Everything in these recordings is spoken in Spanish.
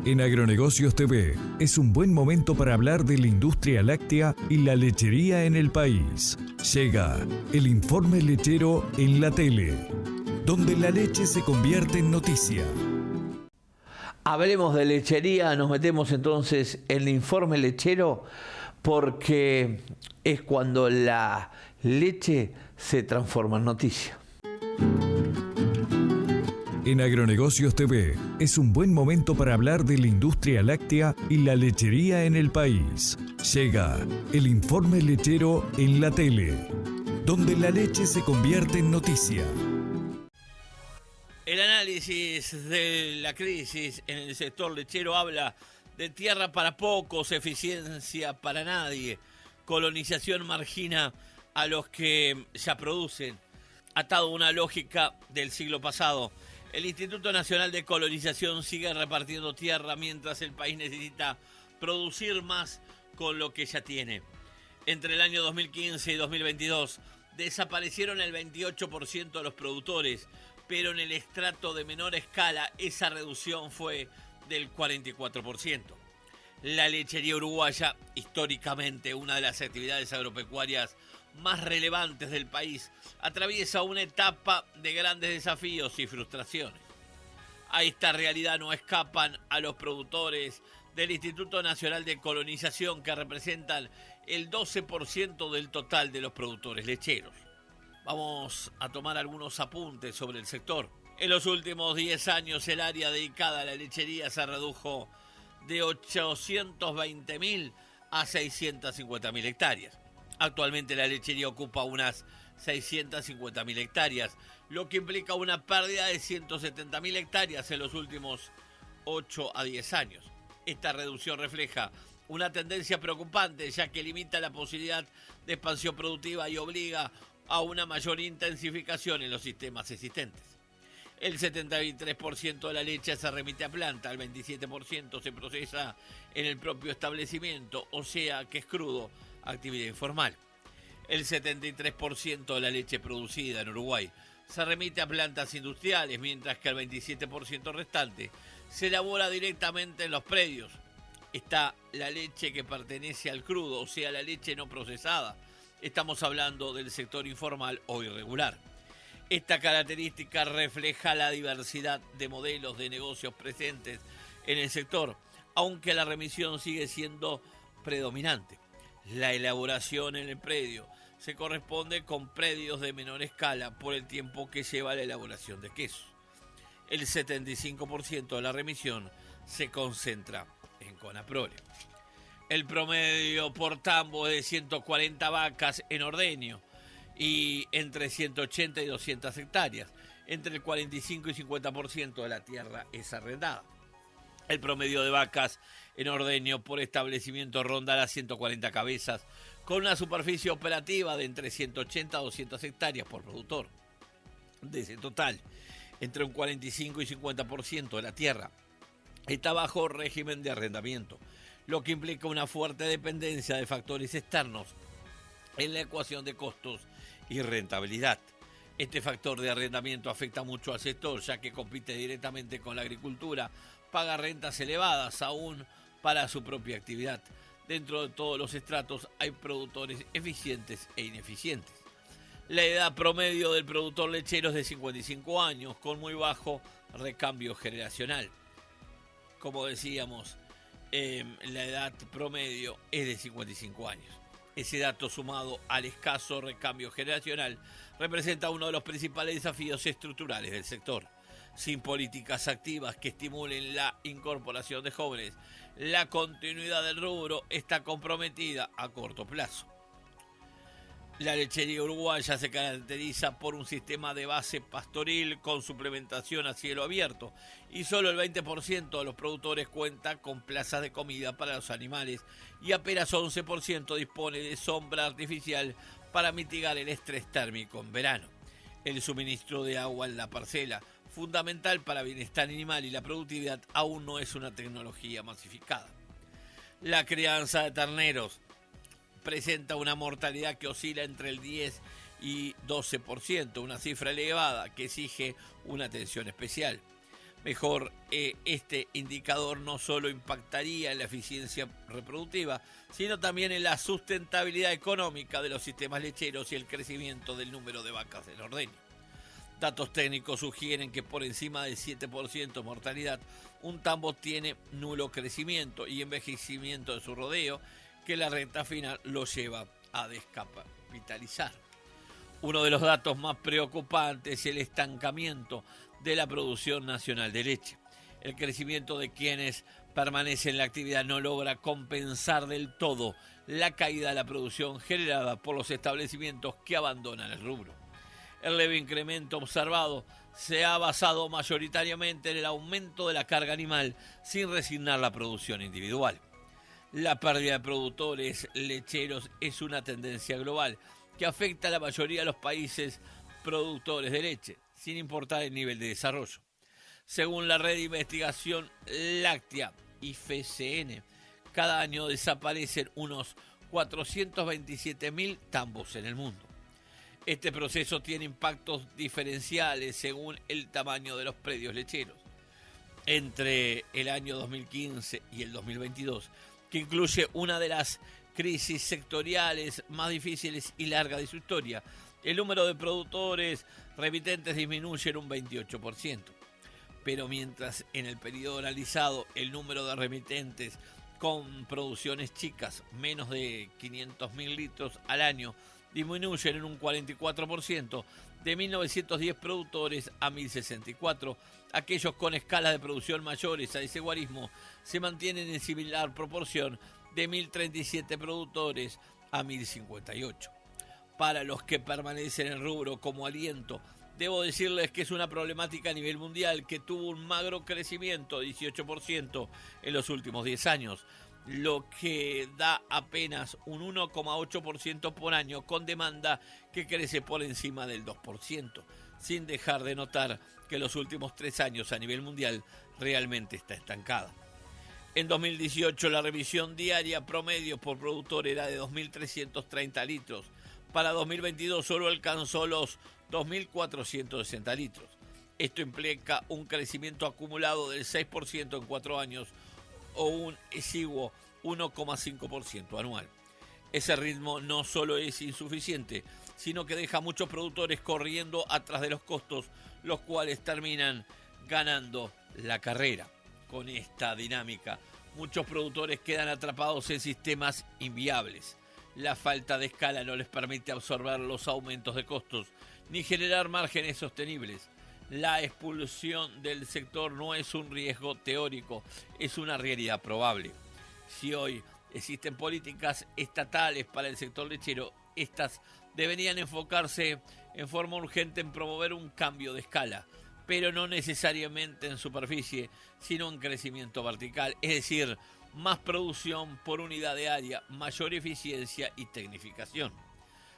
En Agronegocios TV es un buen momento para hablar de la industria láctea y la lechería en el país. Llega el informe lechero en la tele, donde la leche se convierte en noticia. Hablemos de lechería, nos metemos entonces en el informe lechero porque es cuando la leche se transforma en noticia. En Agronegocios TV es un buen momento para hablar de la industria láctea y la lechería en el país. Llega el informe lechero en la tele, donde la leche se convierte en noticia. El análisis de la crisis en el sector lechero habla de tierra para pocos, eficiencia para nadie, colonización margina a los que ya producen, atado a una lógica del siglo pasado. El Instituto Nacional de Colonización sigue repartiendo tierra mientras el país necesita producir más con lo que ya tiene. Entre el año 2015 y 2022 desaparecieron el 28% de los productores, pero en el estrato de menor escala esa reducción fue del 44%. La lechería uruguaya, históricamente una de las actividades agropecuarias más relevantes del país, atraviesa una etapa de grandes desafíos y frustraciones. A esta realidad no escapan a los productores del Instituto Nacional de Colonización, que representan el 12% del total de los productores lecheros. Vamos a tomar algunos apuntes sobre el sector. En los últimos 10 años el área dedicada a la lechería se redujo de 820.000 a 650.000 hectáreas. Actualmente la lechería ocupa unas 650.000 hectáreas, lo que implica una pérdida de 170.000 hectáreas en los últimos 8 a 10 años. Esta reducción refleja una tendencia preocupante, ya que limita la posibilidad de expansión productiva y obliga a una mayor intensificación en los sistemas existentes. El 73% de la leche se remite a planta, el 27% se procesa en el propio establecimiento, o sea que es crudo, actividad informal. El 73% de la leche producida en Uruguay se remite a plantas industriales, mientras que el 27% restante se elabora directamente en los predios. Está la leche que pertenece al crudo, o sea, la leche no procesada. Estamos hablando del sector informal o irregular. Esta característica refleja la diversidad de modelos de negocios presentes en el sector, aunque la remisión sigue siendo predominante. La elaboración en el predio se corresponde con predios de menor escala por el tiempo que lleva la elaboración de quesos. El 75% de la remisión se concentra en Conaprole. El promedio por tambo es de 140 vacas en ordeño y entre 180 y 200 hectáreas. Entre el 45 y 50% de la tierra es arrendada. El promedio de vacas en ordeño por establecimiento ronda las 140 cabezas, con una superficie operativa de entre 180 a 200 hectáreas por productor. De ese total, entre un 45 y 50% de la tierra está bajo régimen de arrendamiento, lo que implica una fuerte dependencia de factores externos en la ecuación de costos y rentabilidad. Este factor de arrendamiento afecta mucho al sector, ya que compite directamente con la agricultura, paga rentas elevadas aún para su propia actividad. Dentro de todos los estratos hay productores eficientes e ineficientes. La edad promedio del productor lechero es de 55 años, con muy bajo recambio generacional. Como decíamos, la edad promedio es de 55 años. Ese dato, sumado al escaso recambio generacional, representa uno de los principales desafíos estructurales del sector. Sin políticas activas que estimulen la incorporación de jóvenes, la continuidad del rubro está comprometida a corto plazo. La lechería uruguaya se caracteriza por un sistema de base pastoril con suplementación a cielo abierto, y solo el 20% de los productores cuenta con plazas de comida para los animales y apenas 11% dispone de sombra artificial para mitigar el estrés térmico en verano. El suministro de agua en la parcela, fundamental para el bienestar animal y la productividad, aún no es una tecnología masificada. La crianza de terneros presenta una mortalidad que oscila entre el 10 y 12%, una cifra elevada que exige una atención especial. mejor. Este indicador no solo impactaría en la eficiencia reproductiva, sino también en la sustentabilidad económica de los sistemas lecheros y el crecimiento del número de vacas del ordeño. Datos técnicos sugieren que por encima del 7% de mortalidad, un tambo tiene nulo crecimiento y envejecimiento de su rodeo, que la recta final lo lleva a descapitalizar. Uno de los datos más preocupantes es el estancamiento de la producción nacional de leche. El crecimiento de quienes permanecen en la actividad no logra compensar del todo la caída de la producción generada por los establecimientos que abandonan el rubro. El leve incremento observado se ha basado mayoritariamente en el aumento de la carga animal sin resignar la producción individual. La pérdida de productores lecheros es una tendencia global que afecta a la mayoría de los países productores de leche, sin importar el nivel de desarrollo. Según la red de investigación láctea IFCN, cada año desaparecen unos 427.000 tambos en el mundo. Este proceso tiene impactos diferenciales según el tamaño de los predios lecheros. Entre el año 2015 y el 2022, que incluye una de las crisis sectoriales más difíciles y largas de su historia, el número de productores remitentes disminuye en un 28%. Pero mientras en el periodo analizado el número de remitentes con producciones chicas, menos de 500.000 litros al año, disminuyen en un 44%, de 1.910 productores a 1.064. Aquellos con escalas de producción mayores a ese guarismo se mantienen en similar proporción, de 1.037 productores a 1.058. Para los que permanecen en el rubro como aliento, debo decirles que es una problemática a nivel mundial que tuvo un magro crecimiento de 18% en los últimos 10 años, lo que da apenas un 1,8% por año, con demanda que crece por encima del 2%, sin dejar de notar que los últimos 3 años a nivel mundial realmente está estancada. En 2018 la revisión diaria promedio por productor era de 2.330 litros. Para 2022 solo alcanzó los 2.460 litros. Esto implica un crecimiento acumulado del 6% en 4 años o un exiguo 1,5% anual. Ese ritmo no solo es insuficiente, sino que deja a muchos productores corriendo atrás de los costos, los cuales terminan ganando la carrera. Con esta dinámica, muchos productores quedan atrapados en sistemas inviables. La falta de escala no les permite absorber los aumentos de costos ni generar márgenes sostenibles. La expulsión del sector no es un riesgo teórico, es una realidad probable. Si hoy existen políticas estatales para el sector lechero, estas deberían enfocarse en forma urgente en promover un cambio de escala, pero no necesariamente en superficie, sino en crecimiento vertical, es decir, más producción por unidad de área, mayor eficiencia y tecnificación.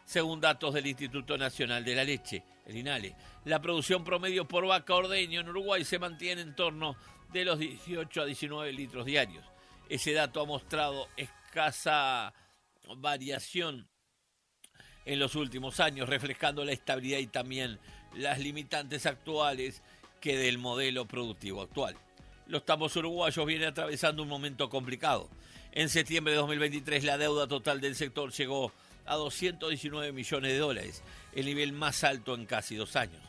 Según datos del Instituto Nacional de la Leche, el INALE, la producción promedio por vaca ordeño en Uruguay se mantiene en torno de los 18 a 19 litros diarios. Ese dato ha mostrado escasa variación en los últimos años, reflejando la estabilidad y también las limitantes actuales que del modelo productivo actual. Los tambos uruguayos vienen atravesando un momento complicado. En septiembre de 2023 la deuda total del sector llegó a 219 millones de dólares, el nivel más alto en casi 2 años.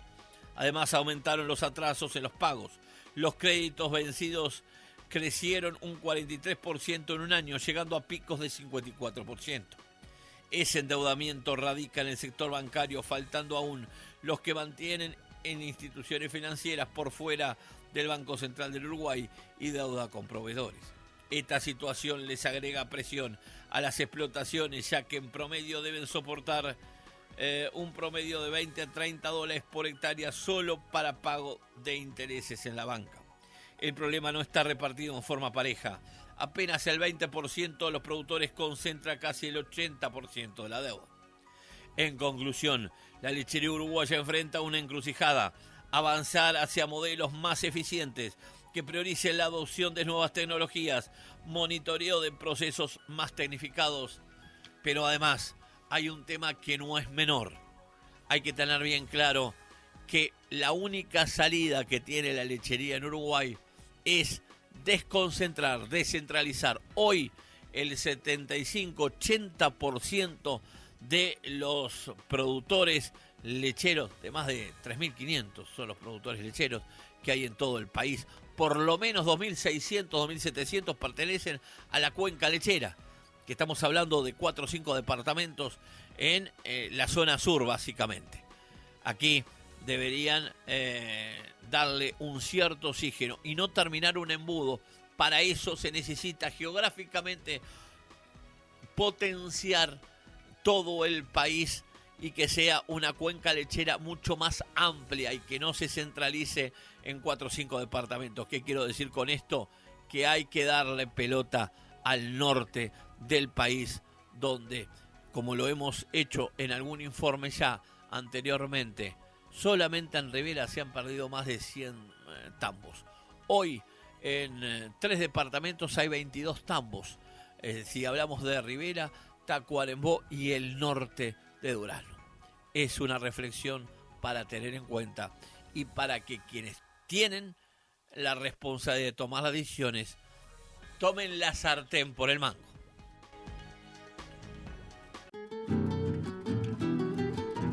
Además aumentaron los atrasos en los pagos. Los créditos vencidos crecieron un 43% en un año, llegando a picos de 54%. Ese endeudamiento radica en el sector bancario, faltando aún los que mantienen en instituciones financieras por fuera del Banco Central del Uruguay y deuda con proveedores. Esta situación les agrega presión a las explotaciones, ya que en promedio deben soportar un promedio de 20 a 30 dólares por hectárea solo para pago de intereses en la banca. El problema no está repartido en forma pareja. Apenas el 20% de los productores concentra casi el 80% de la deuda. En conclusión, la lechería uruguaya enfrenta una encrucijada: avanzar hacia modelos más eficientes que prioricen la adopción de nuevas tecnologías, monitoreo de procesos más tecnificados. Pero además hay un tema que no es menor. Hay que tener bien claro que la única salida que tiene la lechería en Uruguay es desconcentrar, descentralizar. Hoy el 75-80% de los productores lecheros, de más de 3.500 son los productores lecheros que hay en todo el país, por lo menos 2.600, 2.700 pertenecen a la cuenca lechera, que estamos hablando de 4 o 5 departamentos en la zona sur básicamente. Aquí deberían darle un cierto oxígeno y no terminar un embudo. Para eso se necesita geográficamente potenciar todo el país y que sea una cuenca lechera mucho más amplia y que no se centralice en 4 o 5 departamentos. ¿Qué quiero decir con esto? Que hay que darle pelota al norte del país, donde, como lo hemos hecho en algún informe ya anteriormente, solamente en Rivera se han perdido más de 100 tambos. Hoy en 3 departamentos hay 22 tambos. Si hablamos de Rivera, Tacuarembó y el norte de Durazno. Es una reflexión para tener en cuenta y para que quienes tienen la responsabilidad de tomar las decisiones tomen la sartén por el mango.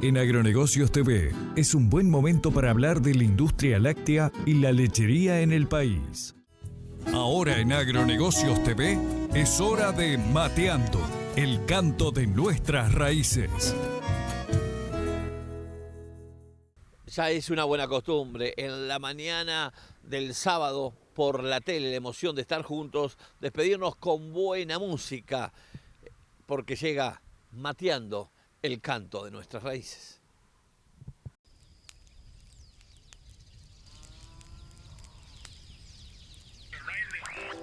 En Agronegocios TV es un buen momento para hablar de la industria láctea y la lechería en el país. Ahora en Agronegocios TV es hora de Mateando, el canto de nuestras raíces. Ya es una buena costumbre en la mañana del sábado por la tele, la emoción de estar juntos, despedirnos con buena música, porque llega Mateando, el canto de nuestras raíces.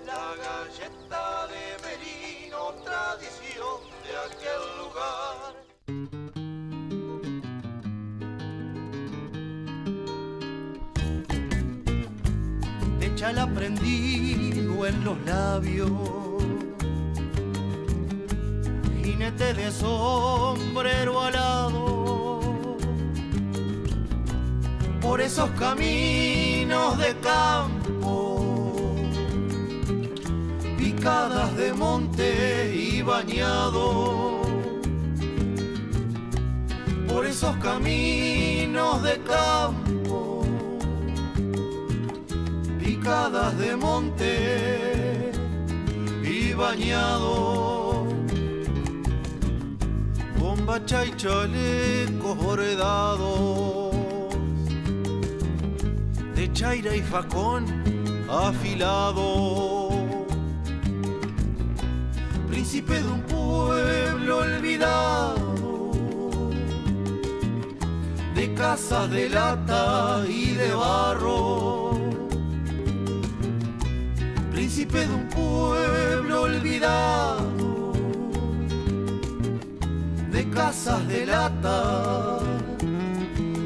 La galleta de Merino, tradición de aquel lugar. Echa el aprendido en los labios, jinete de sombrero alado, por esos caminos de campo, picadas de monte y bañado, por esos caminos de campo, picadas de monte y bañado, bombacha y chalecos bordados, de chaira y facón afilado, príncipe de un pueblo olvidado, de casas de lata y de barro, príncipe de un pueblo olvidado, de casas de lata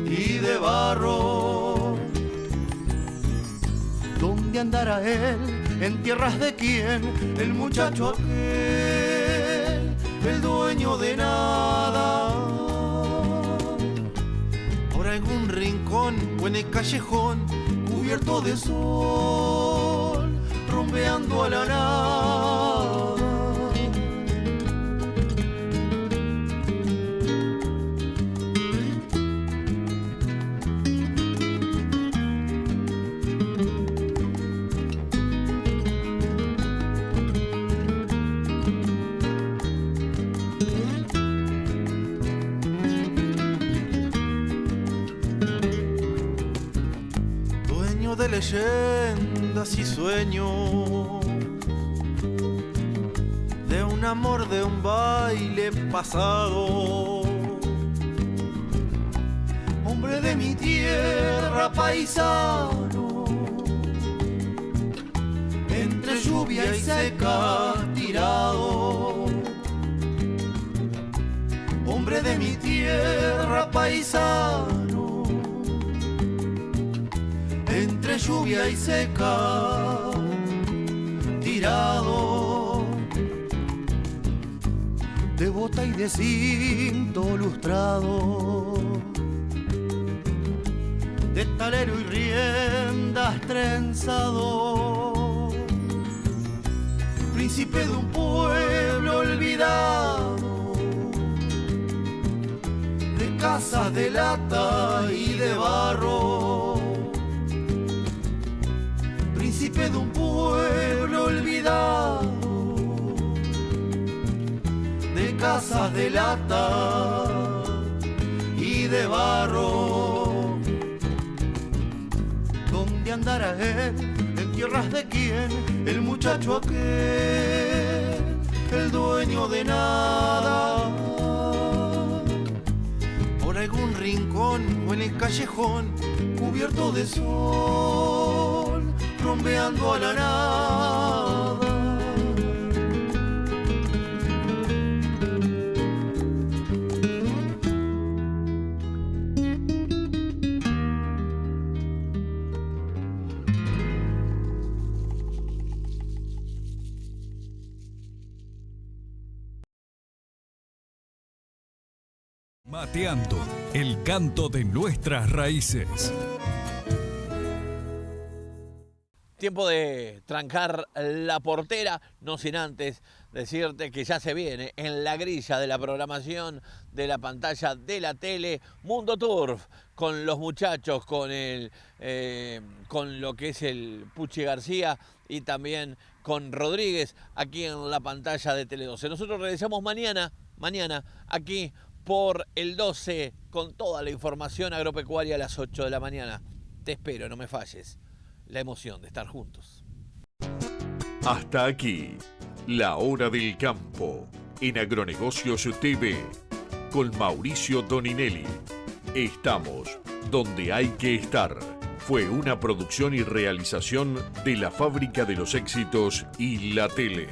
y de barro. ¿Dónde andará él? ¿En tierras de quién? El muchacho aquel, el dueño de nada. Por algún rincón o en el callejón, cubierto de sol, rumbeando a la nada. De leyendas y sueños, de un amor, de un baile pasado, hombre de mi tierra, paisano, entre lluvia y seca tirado, hombre de mi tierra, paisano, entre lluvia y seca tirado, de bota y de cinto lustrado, de talero y riendas trenzado, príncipe de un pueblo olvidado, de casas de lata y de barro, príncipe de un pueblo olvidado, de casas de lata y de barro. ¿Dónde andará él? ¿En tierras de quién? El muchacho aquel, el dueño de nada. Por algún rincón o en el callejón, cubierto de sol, rompeando a la nada. Mateando, el canto de nuestras raíces. Tiempo de trancar la portera, no sin antes decirte que ya se viene en la grilla de la programación de la pantalla de la tele Mundo Turf, con los muchachos, con lo que es el Puchi García y también con Rodríguez aquí en la pantalla de Tele 12. Nosotros regresamos mañana aquí por el 12 con toda la información agropecuaria a las 8 de la mañana. Te espero, no me falles. La emoción de estar juntos. Hasta aquí, la hora del campo, en Agronegocios TV, con Mauricio Doninelli. Estamos donde hay que estar. Fue una producción y realización de la Fábrica de los Éxitos y la Tele.